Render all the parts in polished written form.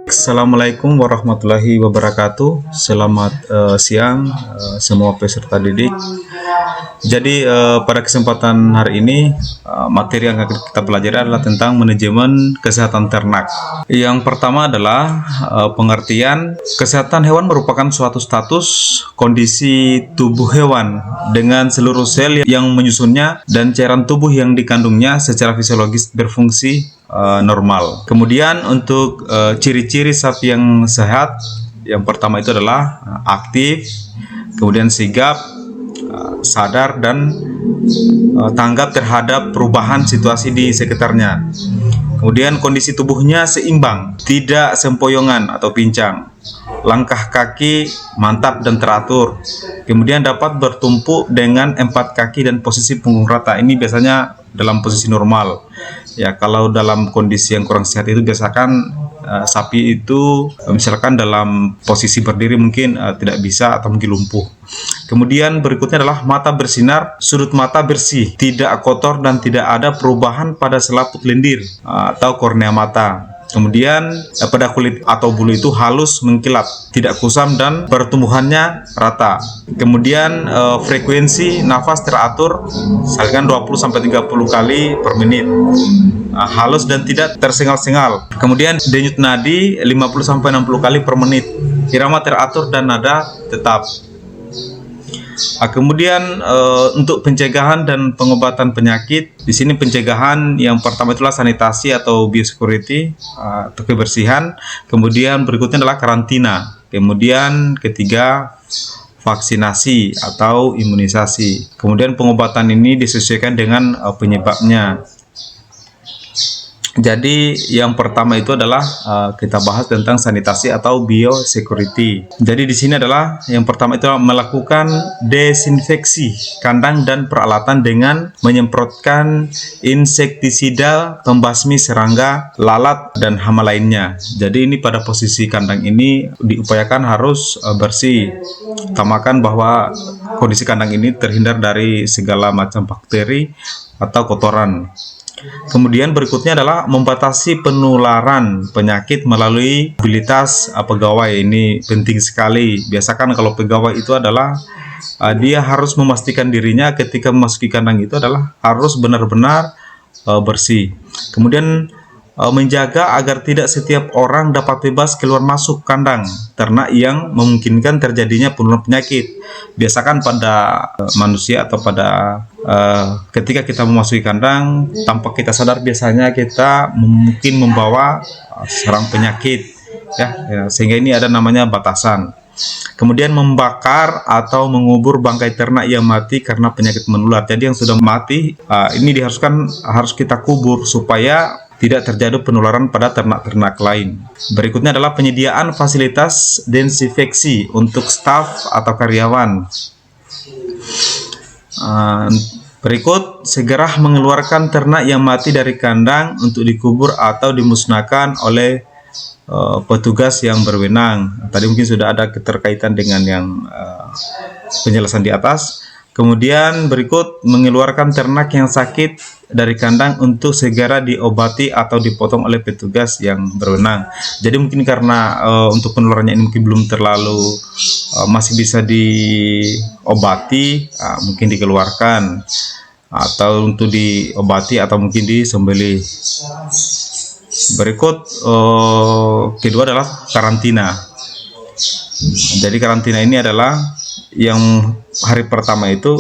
Assalamualaikum warahmatullahi wabarakatuh. Selamat siang semua peserta didik. Jadi pada kesempatan hari ini materi yang akan kita pelajari adalah tentang manajemen kesehatan ternak. Yang pertama adalah pengertian kesehatan hewan merupakan suatu status kondisi tubuh hewan dengan seluruh sel yang menyusunnya dan cairan tubuh yang dikandungnya secara fisiologis berfungsi normal. Kemudian untuk ciri-ciri sapi yang sehat, yang pertama itu adalah aktif, kemudian sigap, sadar dan tanggap terhadap perubahan situasi di sekitarnya. Kemudian kondisi tubuhnya seimbang, tidak sempoyongan atau pincang. Langkah kaki mantap dan teratur. Kemudian dapat bertumpu dengan 4 kaki dan posisi punggung rata. Ini biasanya dalam posisi normal. Ya, kalau dalam kondisi yang kurang sehat itu biasakan sapi itu misalkan dalam posisi berdiri mungkin tidak bisa atau mungkin lumpuh. Kemudian berikutnya adalah mata bersinar, sudut mata bersih, tidak kotor dan tidak ada perubahan pada selaput lendir atau kornea mata. Kemudian pada kulit atau bulu itu halus mengkilat, tidak kusam dan pertumbuhannya rata. Kemudian frekuensi nafas teratur, misalkan 20-30 kali per menit. Halus dan tidak tersengal-sengal. Kemudian denyut nadi 50-60 kali per menit. Irama teratur dan nada tetap. Kemudian untuk pencegahan dan pengobatan penyakit, di sini pencegahan yang pertama itulah sanitasi atau biosecurity atau kebersihan. Kemudian berikutnya adalah karantina. Kemudian ketiga vaksinasi atau imunisasi. Kemudian pengobatan ini disesuaikan dengan penyebabnya. Jadi yang pertama itu adalah kita bahas tentang sanitasi atau biosecurity. Jadi di sini adalah yang pertama itu melakukan desinfeksi kandang dan peralatan dengan menyemprotkan insektisida, pembasmi serangga, lalat dan hama lainnya. Jadi ini pada posisi kandang ini diupayakan harus bersih. Utamakan bahwa kondisi kandang ini terhindar dari segala macam bakteri atau kotoran. Kemudian berikutnya adalah membatasi penularan penyakit melalui mobilitas pegawai. Ini penting sekali. Biasakan kalau pegawai itu adalah dia harus memastikan dirinya ketika memasuki kandang itu adalah harus benar-benar bersih. Kemudian menjaga agar tidak setiap orang dapat bebas keluar masuk kandang ternak yang memungkinkan terjadinya penularan penyakit. Biasakan pada manusia atau pada ketika kita memasuki kandang tanpa kita sadar biasanya kita mungkin membawa serang penyakit ya, sehingga ini ada namanya batasan. Kemudian membakar atau mengubur bangkai ternak yang mati karena penyakit menular. Jadi yang sudah mati ini harus kita kubur supaya tidak terjadi penularan pada ternak-ternak lain. Berikutnya adalah penyediaan fasilitas desinfeksi untuk staf atau karyawan. Berikut, segera mengeluarkan ternak yang mati dari kandang untuk dikubur atau dimusnahkan oleh petugas yang berwenang. Tadi mungkin sudah ada keterkaitan dengan yang penjelasan di atas. Kemudian berikut, mengeluarkan ternak yang sakit dari kandang untuk segera diobati atau dipotong oleh petugas yang berwenang. Jadi mungkin karena untuk penularannya ini mungkin belum terlalu masih bisa diobati, mungkin dikeluarkan atau untuk diobati atau mungkin disembelih. Berikut kedua adalah karantina. Jadi karantina ini adalah yang hari pertama itu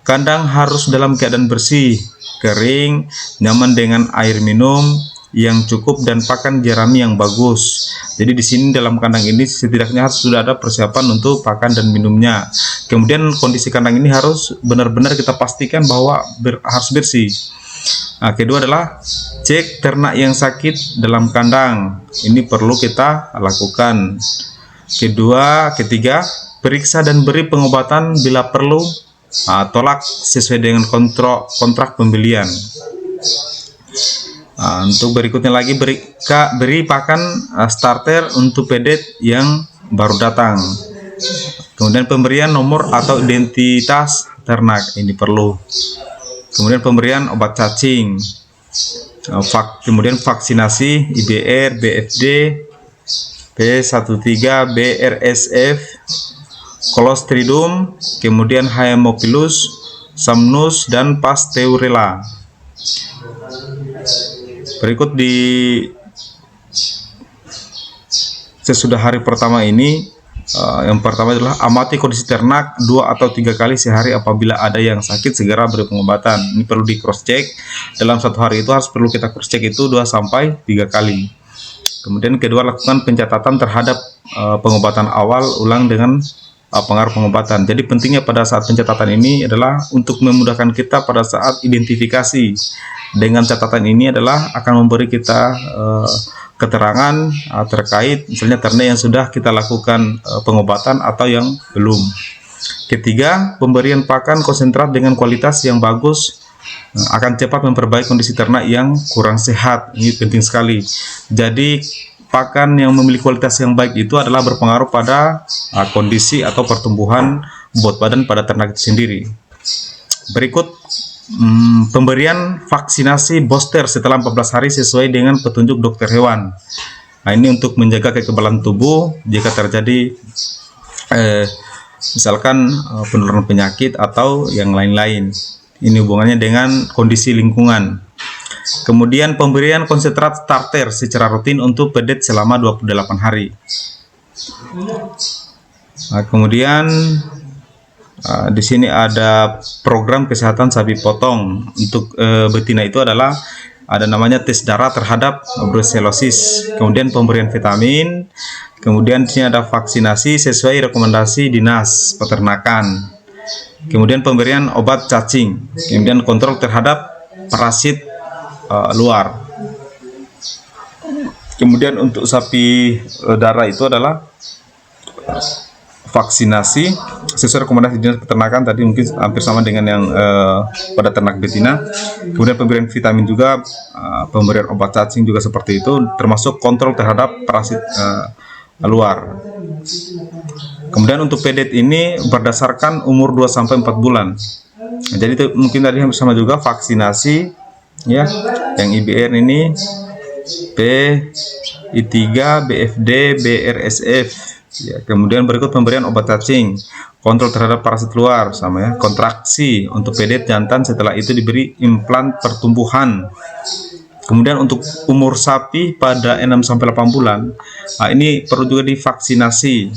kandang harus dalam keadaan bersih, kering, nyaman dengan air minum yang cukup dan pakan jerami yang bagus. Jadi di sini dalam kandang ini setidaknya sudah ada persiapan untuk pakan dan minumnya. Kemudian kondisi kandang ini harus benar-benar kita pastikan bahwa harus bersih. Kedua adalah cek ternak yang sakit dalam kandang. Ini perlu kita lakukan. Ketiga, periksa dan beri pengobatan bila perlu. Tolak sesuai dengan kontrak pembelian. Untuk berikutnya lagi beri pakan starter untuk pedet yang baru datang. Kemudian pemberian nomor atau identitas ternak ini perlu. Kemudian pemberian obat cacing. Kemudian vaksinasi IBR, BFD, B13 BRSF, Clostridium, kemudian Haemophilus, Samnus, dan Pasteurella. Berikut di sesudah hari pertama ini, yang pertama adalah amati kondisi ternak 2 atau 3 kali sehari. Apabila ada yang sakit, segera beri pengobatan. Ini perlu di cross check. Dalam satu hari itu harus perlu kita cross check itu 2 sampai 3 kali. Kemudian kedua, lakukan pencatatan terhadap pengobatan awal ulang dengan pengaruh pengobatan. Jadi pentingnya pada saat pencatatan ini adalah untuk memudahkan kita pada saat identifikasi. Dengan catatan ini adalah akan memberi kita keterangan terkait misalnya ternak yang sudah kita lakukan pengobatan atau yang belum. Ketiga, pemberian pakan konsentrat dengan kualitas yang bagus akan cepat memperbaiki kondisi ternak yang kurang sehat. Ini penting sekali. Jadi pakan yang memiliki kualitas yang baik itu adalah berpengaruh pada kondisi atau pertumbuhan bobot badan pada ternak itu sendiri. Berikut pemberian vaksinasi booster setelah 14 hari sesuai dengan petunjuk dokter hewan. Nah, ini untuk menjaga kekebalan tubuh jika terjadi misalkan penularan penyakit atau yang lain-lain. Ini hubungannya dengan kondisi lingkungan. Kemudian pemberian konsentrat starter secara rutin untuk pedet selama 28 hari. Nah, kemudian di sini ada program kesehatan sapi potong. Untuk betina itu adalah ada namanya tes darah terhadap brucellosis, kemudian pemberian vitamin, kemudian di sini ada vaksinasi sesuai rekomendasi dinas peternakan, kemudian pemberian obat cacing, kemudian kontrol terhadap parasit luar. Kemudian untuk sapi darah itu adalah vaksinasi sesuai rekomendasi dinas peternakan, tadi mungkin hampir sama dengan yang pada ternak betina. Kemudian pemberian vitamin juga, pemberian obat cacing juga seperti itu, termasuk kontrol terhadap parasit luar. Kemudian untuk pedet ini berdasarkan umur 2-4 bulan. Nah, jadi itu mungkin tadi hampir sama juga vaksinasi ya, yang IBR ini PI3, BFD, BRSF. Ya, kemudian berikut pemberian obat cacing, kontrol terhadap parasit luar sama ya, kontraksi untuk pedet jantan, setelah itu diberi implan pertumbuhan. Kemudian untuk umur sapi pada 6-8 bulan, nah ini perlu juga divaksinasi.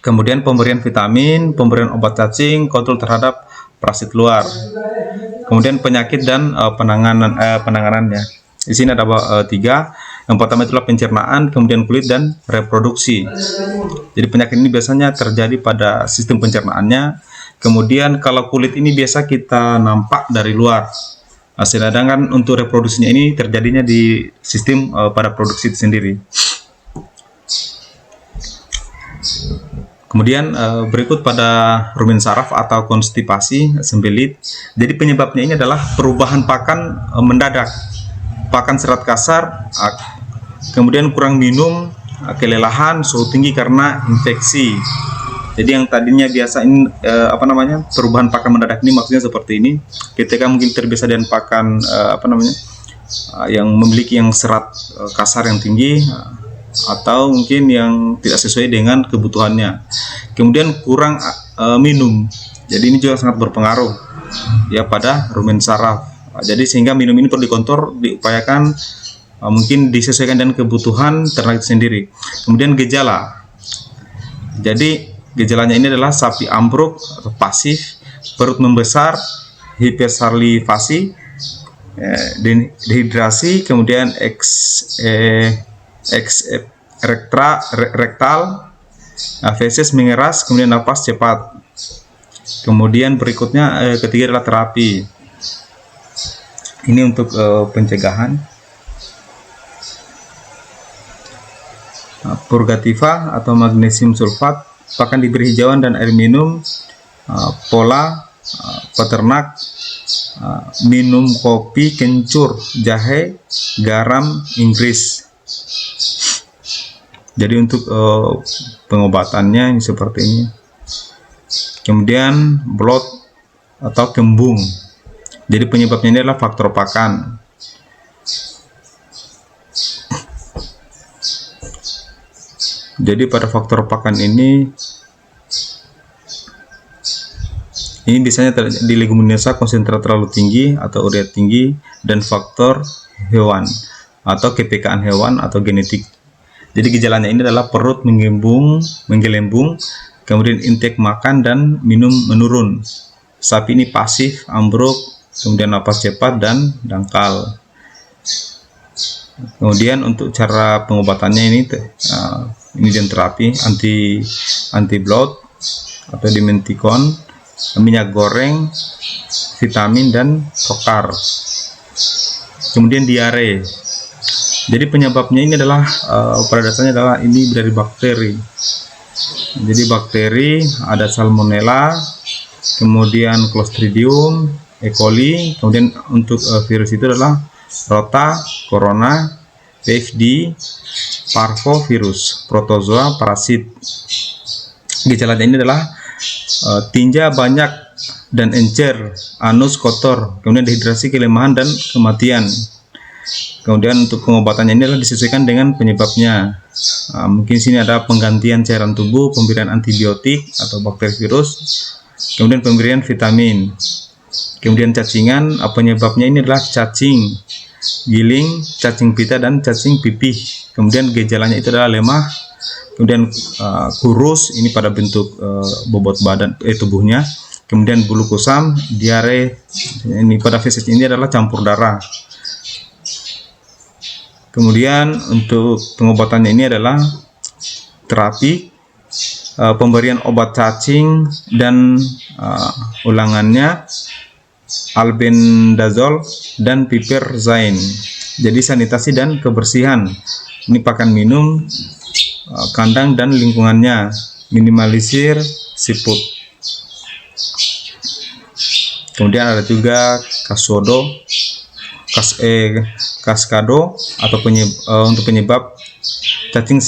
Kemudian pemberian vitamin, pemberian obat cacing, kontrol terhadap parasit luar. Kemudian penyakit dan penanganannya. Di sini ada 3. Yang pertama itulah pencernaan, kemudian kulit, dan reproduksi. Jadi penyakit ini biasanya terjadi pada sistem pencernaannya. Kemudian kalau kulit ini biasa kita nampak dari luar. Nah, sedangkan untuk reproduksinya ini terjadinya di sistem pada produksi itu sendiri. Kemudian berikut pada rumen saraf atau konstipasi, sembelit. Jadi penyebabnya ini adalah perubahan pakan mendadak. Pakan serat kasar, kemudian kurang minum, kelelahan, suhu tinggi karena infeksi. Jadi yang tadinya biasa ini perubahan pakan mendadak ini maksudnya seperti ini. Ketika mungkin terbiasa dengan pakan yang memiliki yang serat kasar yang tinggi, atau mungkin yang tidak sesuai dengan kebutuhannya. Kemudian kurang minum. Jadi ini juga sangat berpengaruh ya pada rumen saraf. Jadi sehingga minum ini perlu diupayakan mungkin disesuaikan dengan kebutuhan ternak itu sendiri. Kemudian gejala. Jadi gejalanya ini adalah sapi ambruk atau pasif, perut membesar, hipersalivasi, dehidrasi, kemudian rektal, feses mengeras, kemudian napas cepat. Kemudian berikutnya ketiga adalah terapi. Ini untuk pencegahan. Purgativa atau magnesium sulfat, pakan diberi hijauan dan air minum. Pola peternak, minum kopi, kencur, jahe, garam Inggris. Jadi untuk pengobatannya ini seperti ini. Kemudian bloat atau kembung. Jadi penyebabnya ini adalah faktor pakan. Jadi pada faktor pakan ini biasanya di leguminosa konsentrat terlalu tinggi atau urea tinggi, dan faktor hewan atau kepekaan hewan atau genetik. Jadi gejalanya ini adalah perut menggelembung, kemudian intake makan dan minum menurun. Sapi ini pasif, ambruk, kemudian napas cepat dan dangkal. Kemudian untuk cara pengobatannya ini terapi anti bloat atau dimentikon, minyak goreng, vitamin, dan tokar. Kemudian diare. Jadi penyebabnya ini adalah pada dasarnya adalah ini dari bakteri. Jadi bakteri ada salmonella, kemudian clostridium, E. coli, kemudian untuk virus itu adalah rota, corona, PFD, parvovirus, protozoa, parasit. Gejalanya ini adalah tinja banyak dan encer, anus kotor, kemudian dehidrasi, kelemahan, dan kematian. Kemudian untuk pengobatannya ini adalah disesuaikan dengan penyebabnya. Mungkin sini ada penggantian cairan tubuh, pemberian antibiotik atau bakteri virus, kemudian pemberian vitamin. Kemudian cacingan, penyebabnya ini adalah cacing, giling, cacing pita, dan cacing pipih. Kemudian gejalanya itu adalah lemah, kemudian kurus, ini pada bentuk bobot badan tubuhnya. Kemudian bulu kusam, diare, ini pada feses ini adalah campur darah. Kemudian untuk pengobatannya ini adalah terapi, pemberian obat cacing dan ulangannya albendazole dan piperazine. Jadi sanitasi dan kebersihan, ini pakan minum, kandang dan lingkungannya, minimalisir siput. Kemudian ada juga kaskado atau untuk penyebab cacing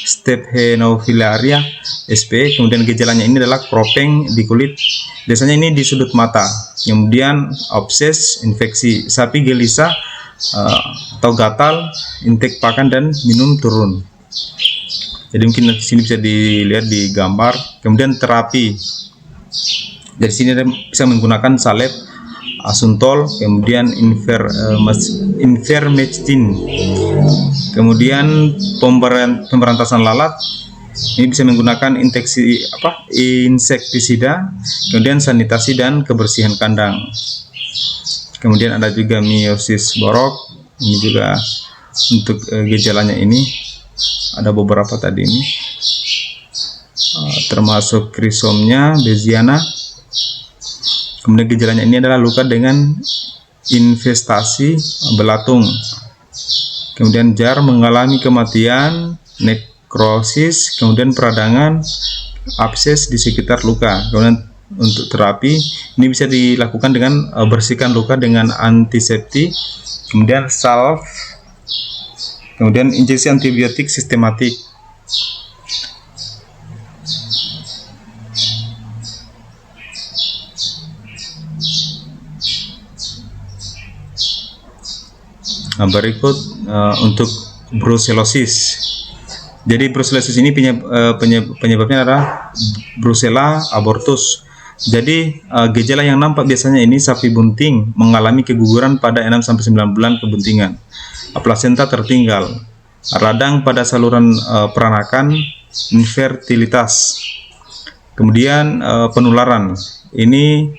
Staphylococcus sp. Kemudian gejalanya ini adalah kropeng di kulit, biasanya ini di sudut mata. Kemudian abses, infeksi, sapi gelisah atau gatal, intake pakan dan minum turun. Jadi mungkin di sini bisa dilihat di gambar. Kemudian terapi, dari sini bisa menggunakan salep, asuntol, kemudian ivermectin. Kemudian pemberantasan lalat, ini bisa menggunakan insektisida, kemudian sanitasi dan kebersihan kandang. Kemudian ada juga meiosis borok, ini juga untuk gejalanya ini ada beberapa tadi ini, termasuk krisomnya, beziana. Kemudian gejalanya ini adalah luka dengan infestasi belatung. Kemudian jar mengalami kematian, nekrosis, kemudian peradangan, abses di sekitar luka. Kemudian untuk terapi ini bisa dilakukan dengan bersihkan luka dengan antiseptik, kemudian salve, kemudian injeksi antibiotik sistematik. Berikut untuk brucellosis. Jadi brucellosis ini penyebabnya adalah Brucella abortus. Jadi gejala yang nampak biasanya ini sapi bunting mengalami keguguran pada 6-9 bulan kebuntingan, plasenta tertinggal, radang pada saluran peranakan, infertilitas. Kemudian penularan, ini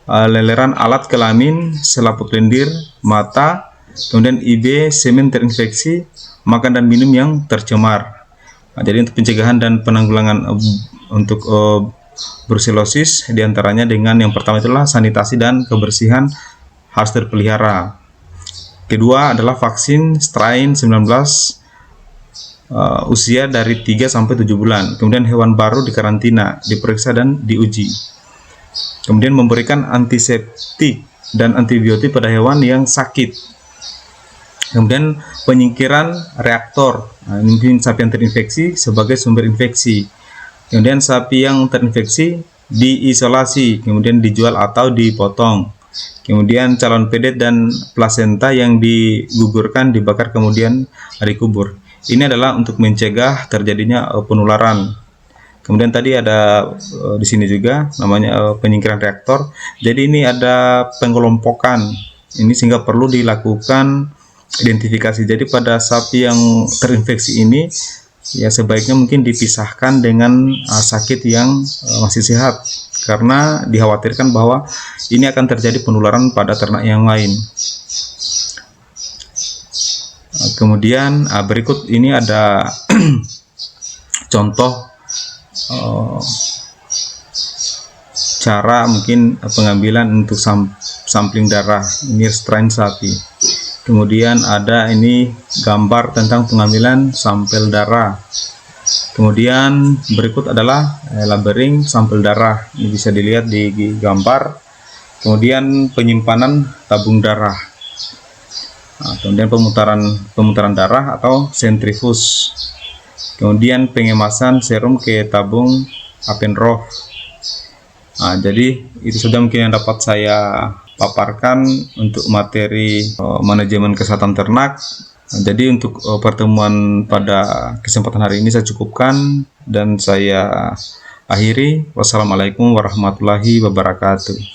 leleran alat kelamin, selaput lendir, mata, kemudian IB, semen terinfeksi, makan dan minum yang tercemar. Jadi untuk pencegahan dan penanggulangan untuk brucellosis diantaranya dengan yang pertama itulah sanitasi dan kebersihan harus terpelihara. Kedua adalah vaksin strain 19 usia dari 3-7 bulan. Kemudian hewan baru dikarantina, diperiksa dan diuji. Kemudian memberikan antiseptik dan antibiotik pada hewan yang sakit. Kemudian penyingkiran reaktor, mungkin sapi yang terinfeksi sebagai sumber infeksi. Kemudian sapi yang terinfeksi diisolasi, kemudian dijual atau dipotong. Kemudian calon pedet dan plasenta yang digugurkan dibakar kemudian dikubur. Ini adalah untuk mencegah terjadinya penularan. Kemudian tadi ada di sini juga namanya penyingkiran reaktor. Jadi ini ada pengelompokan. Ini sehingga perlu dilakukan identifikasi. Jadi pada sapi yang terinfeksi ini ya sebaiknya mungkin dipisahkan dengan sakit yang masih sehat, karena dikhawatirkan bahwa ini akan terjadi penularan pada ternak yang lain. Kemudian berikut ini ada contoh cara mungkin pengambilan untuk sampling darah. Ini strain sapi. Kemudian ada ini gambar tentang pengambilan sampel darah. Kemudian berikut adalah labeling sampel darah. Ini bisa dilihat di gambar. Kemudian penyimpanan tabung darah. Nah, kemudian pemutaran darah atau sentrifus. Kemudian pengemasan serum ke tabung Appendrof. Nah, jadi itu sudah mungkin yang dapat saya paparkan untuk materi manajemen kesehatan ternak. Jadi untuk pertemuan pada kesempatan hari ini saya cukupkan dan saya akhiri. Wassalamualaikum warahmatullahi wabarakatuh.